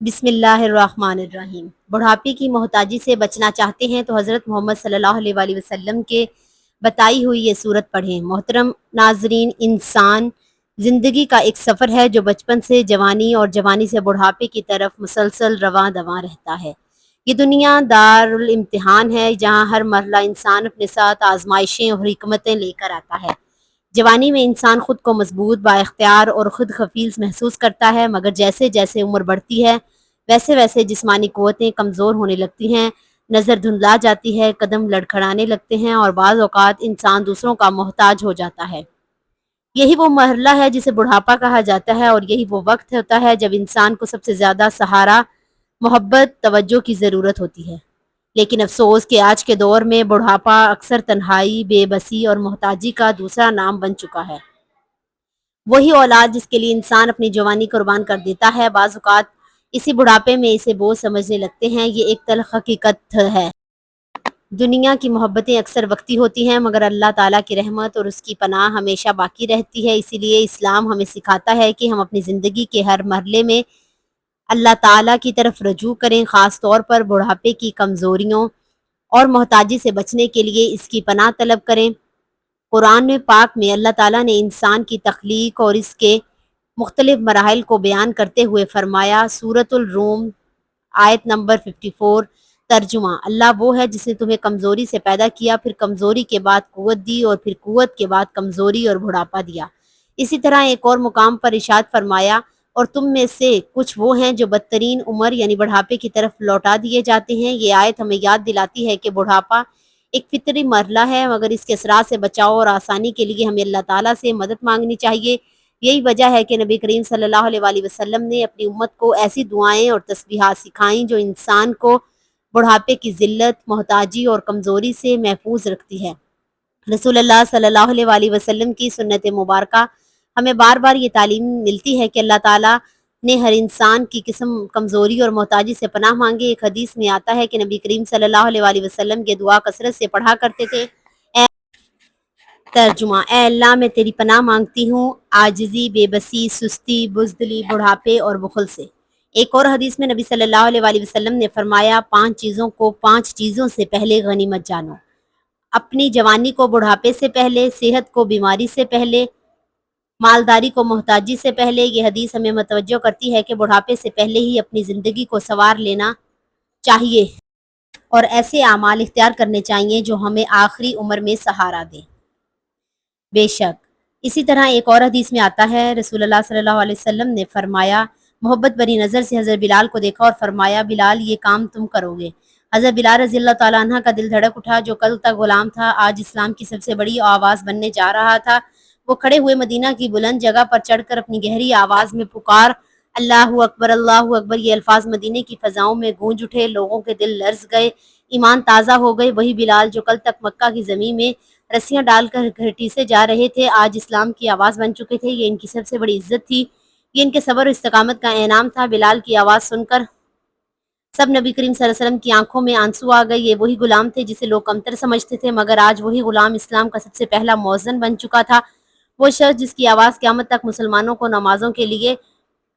بسم اللہ الرحمن الرحیم۔ بڑھاپے کی محتاجی سے بچنا چاہتے ہیں تو حضرت محمد صلی اللہ علیہ وآلہ وسلم کے بتائی ہوئی یہ صورت پڑھیں۔ محترم ناظرین، انسان زندگی کا ایک سفر ہے جو بچپن سے جوانی اور جوانی سے بڑھاپے کی طرف مسلسل رواں دواں رہتا ہے۔ یہ دنیا دارالامتحان ہے جہاں ہر مرحلہ انسان اپنے ساتھ آزمائشیں اور حکمتیں لے کر آتا ہے۔ جوانی میں انسان خود کو مضبوط، بااختیار اور خود خفیل محسوس کرتا ہے، مگر جیسے جیسے عمر بڑھتی ہے ویسے ویسے جسمانی قوتیں کمزور ہونے لگتی ہیں، نظر دھندلا جاتی ہے، قدم لڑکھڑانے لگتے ہیں اور بعض اوقات انسان دوسروں کا محتاج ہو جاتا ہے۔ یہی وہ مرحلہ ہے جسے بڑھاپا کہا جاتا ہے، اور یہی وہ وقت ہوتا ہے جب انسان کو سب سے زیادہ سہارا، محبت، توجہ کی ضرورت ہوتی ہے۔ لیکن افسوس کہ آج کے دور میں بڑھاپا اکثر تنہائی، بے بسی اور محتاجی کا دوسرا نام بن چکا ہے۔ وہی اولاد جس کے لیے انسان اپنی جوانی قربان کر دیتا ہے، بعض اوقات اسی بڑھاپے میں اسے بوجھ سمجھنے لگتے ہیں۔ یہ ایک تلخ حقیقت ہے۔ دنیا کی محبتیں اکثر وقتی ہوتی ہیں، مگر اللہ تعالیٰ کی رحمت اور اس کی پناہ ہمیشہ باقی رہتی ہے۔ اسی لیے اسلام ہمیں سکھاتا ہے کہ ہم اپنی زندگی کے ہر مرحلے میں اللہ تعالیٰ کی طرف رجوع کریں، خاص طور پر بڑھاپے کی کمزوریوں اور محتاجی سے بچنے کے لیے اس کی پناہ طلب کریں۔ قرآن پاک میں اللہ تعالیٰ نے انسان کی تخلیق اور اس کے مختلف مراحل کو بیان کرتے ہوئے فرمایا، سورۃ الروم آیت نمبر 54، ترجمہ: اللہ وہ ہے جس نے تمہیں کمزوری سے پیدا کیا، پھر کمزوری کے بعد قوت دی، اور پھر قوت کے بعد کمزوری اور بڑھاپا دیا۔ اسی طرح ایک اور مقام پر ارشاد فرمایا، اور تم میں سے کچھ وہ ہیں جو بدترین عمر یعنی بڑھاپے کی طرف لوٹا دیے جاتے ہیں۔ یہ آیت ہمیں یاد دلاتی ہے کہ بڑھاپا ایک فطری مرحلہ ہے، مگر اس کے اثرات سے بچاؤ اور آسانی کے لیے ہمیں اللہ تعالیٰ سے مدد مانگنی چاہیے۔ یہی وجہ ہے کہ نبی کریم صلی اللہ علیہ وآلہ وسلم نے اپنی امت کو ایسی دعائیں اور تسبیحات سکھائیں جو انسان کو بڑھاپے کی ذلت، محتاجی اور کمزوری سے محفوظ رکھتی ہے۔ رسول اللہ صلی اللہ علیہ وآلہ وسلم کی سنت مبارکہ ہمیں بار بار یہ تعلیم ملتی ہے کہ اللہ تعالیٰ نے ہر انسان کی قسم کمزوری اور محتاجی سے پناہ مانگے۔ ایک حدیث میں آتا ہے کہ نبی کریم صلی اللہ علیہ وآلہ وسلم یہ دعا کثرت سے پڑھا کرتے تھے۔ ترجمہ: اے اللہ، میں تیری پناہ مانگتی ہوں عاجزی، بے بسی، سستی، بزدلی، بڑھاپے اور بخل سے۔ ایک اور حدیث میں نبی صلی اللہ علیہ وآلہ وسلم نے فرمایا، 5 چیزوں کو 5 چیزوں سے پہلے غنیمت جانو: اپنی جوانی کو بڑھاپے سے پہلے، صحت کو بیماری سے پہلے، مالداری کو محتاجی سے پہلے۔ یہ حدیث ہمیں متوجہ کرتی ہے کہ بڑھاپے سے پہلے ہی اپنی زندگی کو سنوار لینا چاہیے اور ایسے اعمال اختیار کرنے چاہیے جو ہمیں آخری عمر میں سہارا دیں۔ بے شک اسی طرح ایک اور حدیث میں آتا ہے، رسول اللہ صلی اللہ علیہ وسلم نے فرمایا، محبت بری نظر سے حضرت بلال کو دیکھا اور فرمایا، بلال یہ کام تم کرو گے۔ حضرت بلال رضی اللہ تعالیٰ عنہ کا دل دھڑک اٹھا، جو کل تک غلام تھا آج اسلام کی سب سے بڑی آواز بننے جا رہا تھا۔ وہ کھڑے ہوئے مدینہ کی بلند جگہ پر چڑھ کر اپنی گہری آواز میں پکار، اللہ اکبر، اللہ اکبر۔ یہ الفاظ مدینے کی فضاؤں میں گونج اٹھے، لوگوں کے دل لرز گئے، ایمان تازہ ہو گئے۔ وہی بلال جو کل تک مکہ کی زمین میں رسیاں ڈال کر گھٹی سے جا رہے تھے، آج اسلام کی آواز بن چکے تھے۔ یہ ان کی سب سے بڑی عزت تھی، یہ ان کے صبر و استقامت کا انعام تھا۔ بلال کی آواز سن کر سب نبی کریم صلی اللہ علیہ وسلم کی آنکھوں میں آنسو آ گئے۔ یہ وہی غلام تھے جسے لوگ کمتر سمجھتے تھے، مگر آج وہی غلام اسلام کا سب سے پہلا مؤذن بن چکا تھا، وہ شخص جس کی آواز قیامت تک مسلمانوں کو نمازوں کے لیے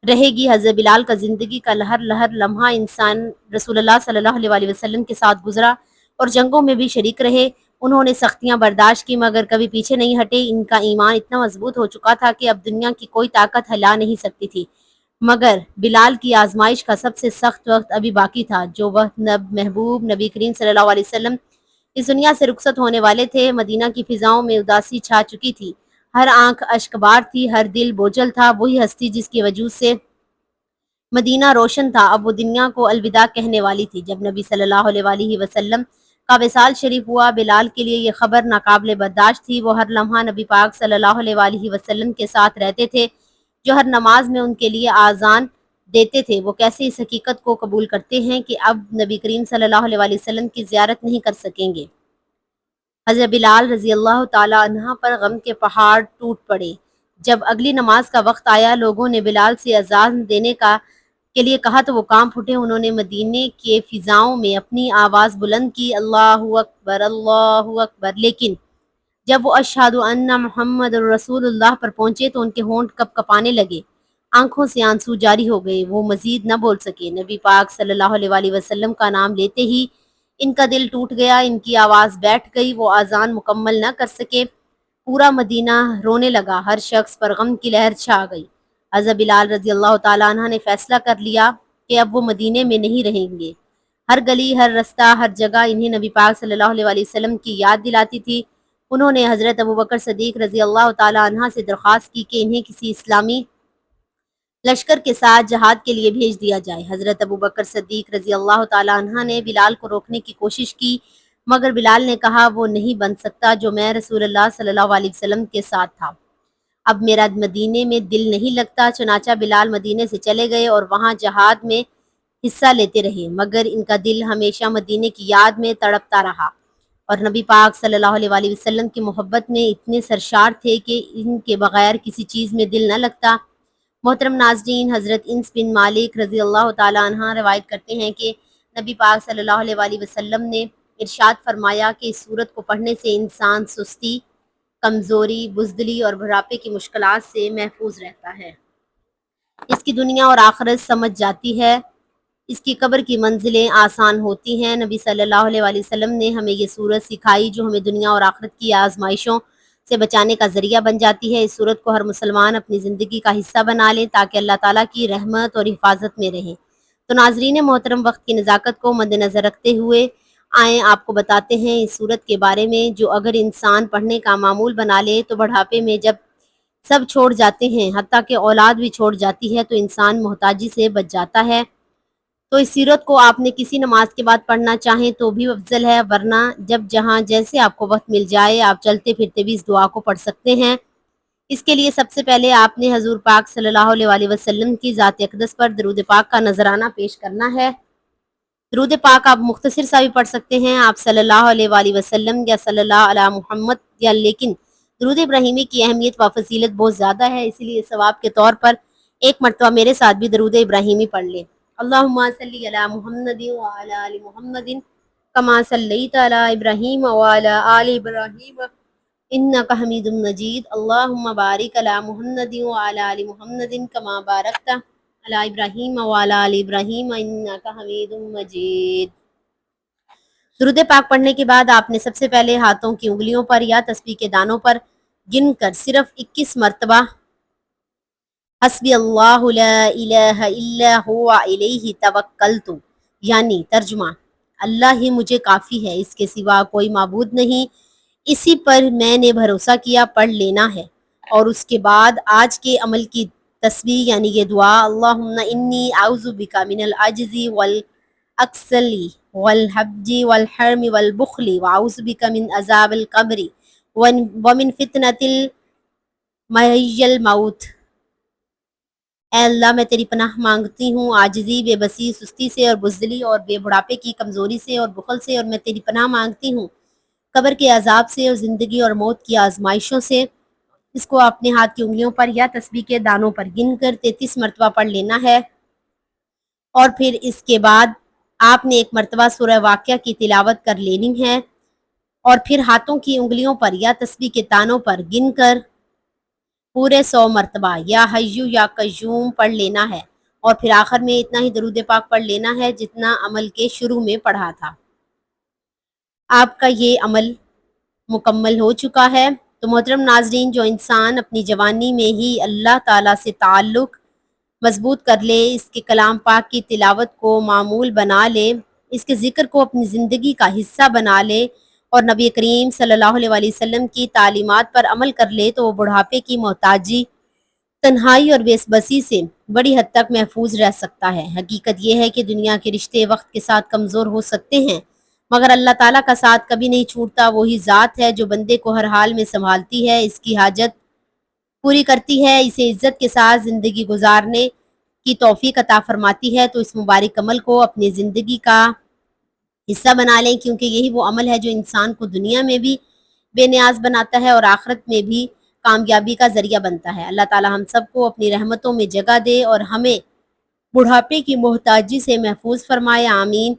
رہے گی۔ حضرت بلال کا زندگی کا لہر لہر لمحہ انسان رسول اللہ صلی اللہ علیہ وآلہ وسلم کے ساتھ گزرا اور جنگوں میں بھی شریک رہے۔ انہوں نے سختیاں برداشت کی مگر کبھی پیچھے نہیں ہٹے۔ ان کا ایمان اتنا مضبوط ہو چکا تھا کہ اب دنیا کی کوئی طاقت ہلا نہیں سکتی تھی، مگر بلال کی آزمائش کا سب سے سخت وقت ابھی باقی تھا، جو وقت محبوب نبی کریم صلی اللہ علیہ وسلم اس دنیا سے رخصت ہونے والے تھے۔ مدینہ کی فضاؤں میں اداسی چھا چکی تھی، ہر آنکھ اشک بار تھی، ہر دل بوجھل تھا۔ وہی ہستی جس کی وجود سے مدینہ روشن تھا اب وہ دنیا کو الوداع کہنے والی تھی۔ جب نبی صلی اللہ علیہ وآلہ وسلم کا وصال شریف ہوا، بلال کے لیے یہ خبر ناقابل برداشت تھی۔ وہ ہر لمحہ نبی پاک صلی اللہ علیہ وآلہ وسلم کے ساتھ رہتے تھے، جو ہر نماز میں ان کے لیے آذان دیتے تھے۔ وہ کیسے اس حقیقت کو قبول کرتے ہیں کہ اب نبی کریم صلی اللہ علیہ وآلہ وسلم کی زیارت نہیں کر سکیں گے؟ حضرت بلال رضی اللہ تعالیٰ عنہ پر غم کے پہاڑ ٹوٹ پڑے۔ جب اگلی نماز کا وقت آیا، لوگوں نے بلال سے اذان دینے کے لیے کہا تو وہ کانپ اٹھے۔ انہوں نے مدینے کے فضاؤں میں اپنی آواز بلند کی، اللہ اکبر، اللہ اکبر، لیکن جب وہ اشہد ان محمد الرسول اللہ پر پہنچے تو ان کے ہونٹ کپ کپانے لگے۔ آنکھوں سے آنسو جاری ہو گئے، وہ مزید نہ بول سکے۔ نبی پاک صلی اللہ علیہ وآلہ وسلم کا نام لیتے ہی ان کا دل ٹوٹ گیا، ان کی آواز بیٹھ گئی، وہ اذان مکمل نہ کر سکے۔ پورا مدینہ رونے لگا، ہر شخص پر غم کی لہر چھا گئی۔ حضرت بلال رضی اللہ تعالیٰ عنہ نے فیصلہ کر لیا کہ اب وہ مدینے میں نہیں رہیں گے۔ ہر گلی، ہر رستہ، ہر جگہ انہیں نبی پاک صلی اللہ علیہ وآلہ وسلم کی یاد دلاتی تھی۔ انہوں نے حضرت ابوبکر صدیق رضی اللہ تعالیٰ عنہ سے درخواست کی کہ انہیں کسی اسلامی لشکر کے ساتھ جہاد کے لیے بھیج دیا جائے۔ حضرت ابوبکر صدیق رضی اللہ تعالیٰ عنہ نے بلال کو روکنے کی کوشش کی، مگر بلال نے کہا وہ نہیں بن سکتا جو میں رسول اللہ صلی اللہ علیہ وسلم کے ساتھ تھا۔ اب میرا مدینے میں دل نہیں لگتا۔ چنانچہ بلال مدینے سے چلے گئے اور وہاں جہاد میں حصہ لیتے رہے، مگر ان کا دل ہمیشہ مدینے کی یاد میں تڑپتا رہا، اور نبی پاک صلی اللہ علیہ وآلہ وسلم کی محبت میں اتنے سرشار تھے کہ ان کے بغیر کسی چیز میں دل نہ لگتا۔ محترم ناظرین، حضرت انس بن مالک رضی اللہ تعالیٰ عنہ روایت کرتے ہیں کہ نبی پاک صلی اللہ علیہ وآلہ وسلم نے ارشاد فرمایا کہ اس سورت کو پڑھنے سے انسان سستی، کمزوری، بزدلی اور بڑھاپے کی مشکلات سے محفوظ رہتا ہے۔ اس کی دنیا اور آخرت سمجھ جاتی ہے، اس کی قبر کی منزلیں آسان ہوتی ہیں۔ نبی صلی اللہ علیہ وآلہ وسلم نے ہمیں یہ سورت سکھائی جو ہمیں دنیا اور آخرت کی آزمائشوں سے بچانے کا ذریعہ بن جاتی ہے۔ اس سورت کو ہر مسلمان اپنی زندگی کا حصہ بنا لیں تاکہ اللہ تعالیٰ کی رحمت اور حفاظت میں رہیں۔ تو ناظرین محترم، وقت کی نزاکت کو مد نظر رکھتے ہوئے آئیں آپ کو بتاتے ہیں اس سورت کے بارے میں، جو اگر انسان پڑھنے کا معمول بنا لے تو بڑھاپے میں جب سب چھوڑ جاتے ہیں، حتیٰ کہ اولاد بھی چھوڑ جاتی ہے، تو انسان محتاجی سے بچ جاتا ہے۔ تو اس سیرت کو آپ نے کسی نماز کے بعد پڑھنا چاہیں تو بھی افضل ہے، ورنہ جب جہاں جیسے آپ کو وقت مل جائے آپ چلتے پھرتے بھی اس دعا کو پڑھ سکتے ہیں۔ اس کے لیے سب سے پہلے آپ نے حضور پاک صلی اللہ علیہ وآلہ وسلم کی ذات اقدس پر درود پاک کا نذرانہ پیش کرنا ہے۔ درود پاک آپ مختصر سا بھی پڑھ سکتے ہیں، آپ صلی اللہ علیہ وآلہ وسلم یا صلی اللہ علی محمد یا، لیکن درود ابراہیمی کی اہمیت و فضیلت بہت زیادہ ہے، اسی لیے ثواب کے طور پر ایک مرتبہ میرے ساتھ بھی درود ابراہیمی پڑھ لیں۔ اللہم صلی علی محمد وعلی آل محمد کما صلیت علی ابراہیم وعلی آل ابراہیم انک حمید مجید۔ اللہم بارک علی محمد وعلی آل محمد کما بارکت علی ابراہیم وعلی آل ابراہیم انک حمید مجید۔ درود پاک پڑھنے کے بعد آپ نے سب سے پہلے ہاتھوں کی انگلیوں پر یا تسبیح کے دانوں پر گن کر صرف 21 مرتبہ حسبی اللہ لا الہ الا ہوا الیہ توکلت، یعنی ترجمہ اللہ ہی مجھے کافی ہے، اس کے سوا کوئی معبود نہیں، اسی پر میں نے بھروسہ کیا، پڑھ لینا ہے۔ اور اس کے بعد آج کے عمل کی تسبیح یعنی یہ دعا، اللہم انی اعوذ بک من العجز والاکسل والحبج والحرم والبخل واعوذ بک من عذاب القبر ومن فتنۃ المحی الموت۔ اے اللہ، میں تیری پناہ مانگتی ہوں عاجزی، بے بسی، سستی سے اور بزدلی اور بے بڑھاپے کی کمزوری سے اور بخل سے، اور میں تیری پناہ مانگتی ہوں قبر کے عذاب سے اور زندگی اور موت کی آزمائشوں سے۔ اس کو اپنے ہاتھ کی انگلیوں پر یا تسبیح کے دانوں پر گن کر 33 مرتبہ پڑھ لینا ہے، اور پھر اس کے بعد آپ نے ایک مرتبہ سورہ واقعہ کی تلاوت کر لینی ہے، اور پھر ہاتھوں کی انگلیوں پر یا تسبیح کے دانوں پر گن کر پورے 100 مرتبہ یا حیو یا قیوم پڑھ لینا ہے، اور پھر آخر میں اتنا ہی درود پاک پڑھ لینا ہے جتنا عمل کے شروع میں پڑھا تھا۔ آپ کا یہ عمل مکمل ہو چکا ہے۔ تو محترم ناظرین، جو انسان اپنی جوانی میں ہی اللہ تعالیٰ سے تعلق مضبوط کر لے، اس کے کلام پاک کی تلاوت کو معمول بنا لے، اس کے ذکر کو اپنی زندگی کا حصہ بنا لے، اور نبی کریم صلی اللہ علیہ وآلہ وسلم کی تعلیمات پر عمل کر لے، تو وہ بڑھاپے کی محتاجی، تنہائی اور بے بسی سے بڑی حد تک محفوظ رہ سکتا ہے۔ حقیقت یہ ہے کہ دنیا کے رشتے وقت کے ساتھ کمزور ہو سکتے ہیں، مگر اللہ تعالیٰ کا ساتھ کبھی نہیں چھوٹتا۔ وہی ذات ہے جو بندے کو ہر حال میں سنبھالتی ہے، اس کی حاجت پوری کرتی ہے، اسے عزت کے ساتھ زندگی گزارنے کی توفیق عطا فرماتی ہے۔ تو اس مبارک عمل کو اپنی زندگی کا حصہ بنا لیں، کیونکہ یہی وہ عمل ہے جو انسان کو دنیا میں بھی بے نیاز بناتا ہے اور آخرت میں بھی کامیابی کا ذریعہ بنتا ہے۔ اللہ تعالیٰ ہم سب کو اپنی رحمتوں میں جگہ دے اور ہمیں بڑھاپے کی محتاجی سے محفوظ فرمائے، آمین۔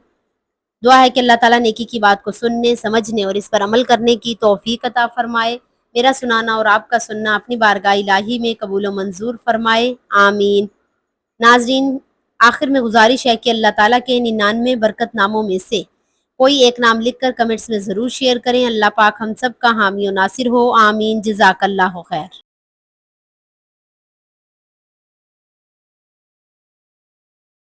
دعا ہے کہ اللہ تعالیٰ نیکی کی بات کو سننے، سمجھنے اور اس پر عمل کرنے کی توفیق عطا فرمائے۔ میرا سنانا اور آپ کا سننا اپنی بارگاہ الہی میں قبول و منظور فرمائے، آمین۔ ناظرین، آخر میں گزارش ہے کہ اللہ تعالیٰ کے 99 برکت ناموں میں سے کوئی ایک نام لکھ کر کمنٹس میں ضرور شیئر کریں۔ اللہ پاک ہم سب کا حامی و ناصر ہو، آمین۔ جزاک اللہ خیر۔